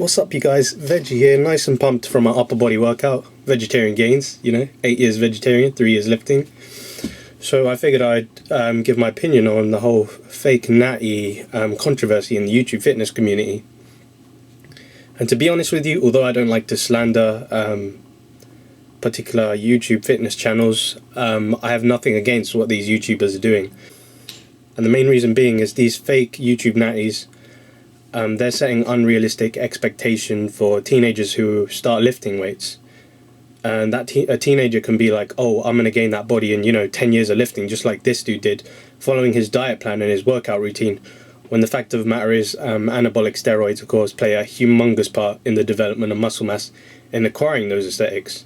What's up, you guys? Veggie here, nice and pumped from my upper body workout. Vegetarian gains, 8 years vegetarian, 3 years lifting. So I figured I'd give my opinion on the whole fake Natty controversy in the YouTube fitness community. And to be honest with you, although I don't like to slander particular YouTube fitness channels, I have nothing against what these YouTubers are doing. And the main reason being is these fake YouTube Natties, they're setting unrealistic expectation for teenagers who start lifting weights. And that a teenager can be like, oh, I'm going to gain that body in 10 years of lifting, just like this dude did, following his diet plan and his workout routine, when the fact of the matter is anabolic steroids, of course, play a humongous part in the development of muscle mass in acquiring those aesthetics.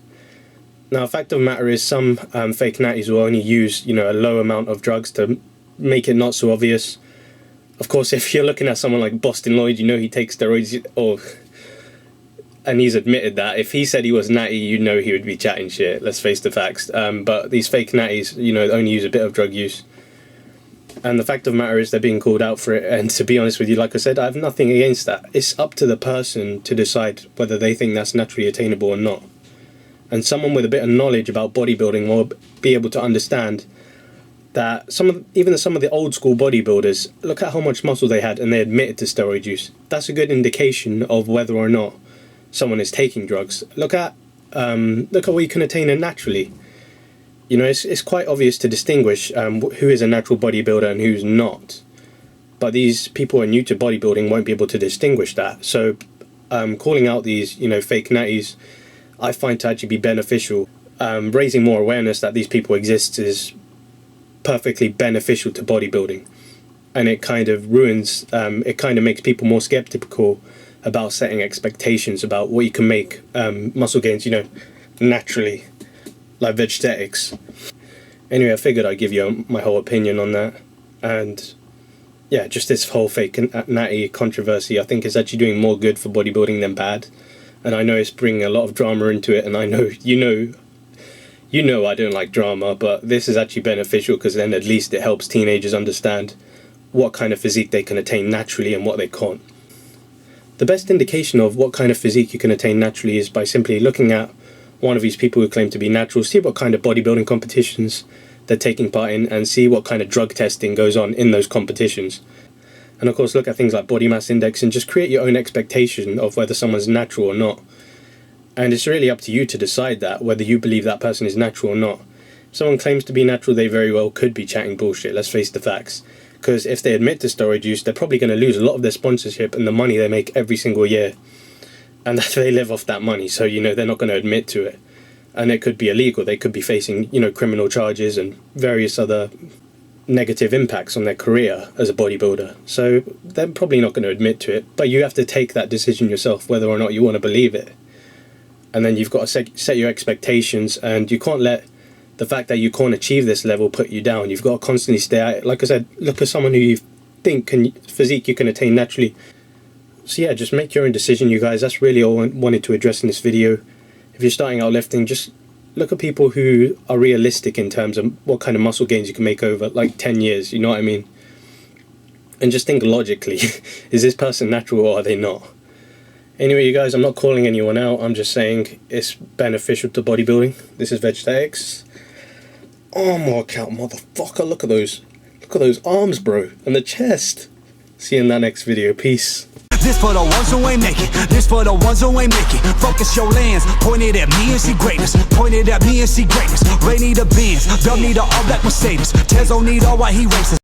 Now, the fact of the matter is some fake Natties will only use a low amount of drugs to make it not so obvious. Of course, if you're looking at someone like Boston Lloyd, he takes steroids, and he's admitted that. If he said he was natty, he would be chatting shit. Let's face the facts. But these fake Natties, only use a bit of drug use. And the fact of the matter is they're being called out for it. And to be honest with you, like I said, I have nothing against that. It's up to the person to decide whether they think that's naturally attainable or not. And someone with a bit of knowledge about bodybuilding will be able to understand that even some of the old school bodybuilders, look at how much muscle they had and they admitted to steroid use. That's a good indication of whether or not someone is taking drugs. Look at what you can attain naturally. It's quite obvious to distinguish who is a natural bodybuilder and who's not. But these people who are new to bodybuilding won't be able to distinguish that. So calling out these fake natties, I find to actually be beneficial. Raising more awareness that these people exist is perfectly beneficial to bodybuilding, and it kind of makes people more skeptical about setting expectations about what you can make muscle gains naturally, like vegetastics. Anyway, I figured I'd give you my whole opinion on that. And yeah, just this whole fake Natty controversy, I think is actually doing more good for bodybuilding than bad. And I know it's bringing a lot of drama into it, and I know I don't like drama, but this is actually beneficial because then at least it helps teenagers understand what kind of physique they can attain naturally and what they can't. The best indication of what kind of physique you can attain naturally is by simply looking at one of these people who claim to be natural, see what kind of bodybuilding competitions they're taking part in, and see what kind of drug testing goes on in those competitions. And of course, look at things like body mass index and just create your own expectation of whether someone's natural or not. And it's really up to you to decide that, whether you believe that person is natural or not. If someone claims to be natural, they very well could be chatting bullshit, let's face the facts. Because if they admit to steroid use, they're probably going to lose a lot of their sponsorship and the money they make every single year. And they live off that money, so they're not going to admit to it. And it could be illegal. They could be facing criminal charges and various other negative impacts on their career as a bodybuilder. So they're probably not going to admit to it, but you have to take that decision yourself whether or not you want to believe it. And then you've got to set your expectations, and you can't let the fact that you can't achieve this level put you down. You've got to constantly stay at it. Like I said, look at someone who you think physique you can attain naturally. So yeah, just make your own decision, you guys. That's really all I wanted to address in this video. If you're starting out lifting, just look at people who are realistic in terms of what kind of muscle gains you can make over like 10 years, you know what I mean? And just think logically, is this person natural or are they not? Anyway, you guys, I'm not calling anyone out, I'm just saying it's beneficial to bodybuilding. This is Vegetastics. Arm workout, motherfucker, look at those arms, bro, and the chest. See you in that next video, peace. This for the ones who ain't make it. This for the ones who ain't make it. Focus your lens. Point it at me and see greatness. Point it at me and see greatness. Ray need a Benz. Dub need a all black Mercedes. Tezo need all white, he racist.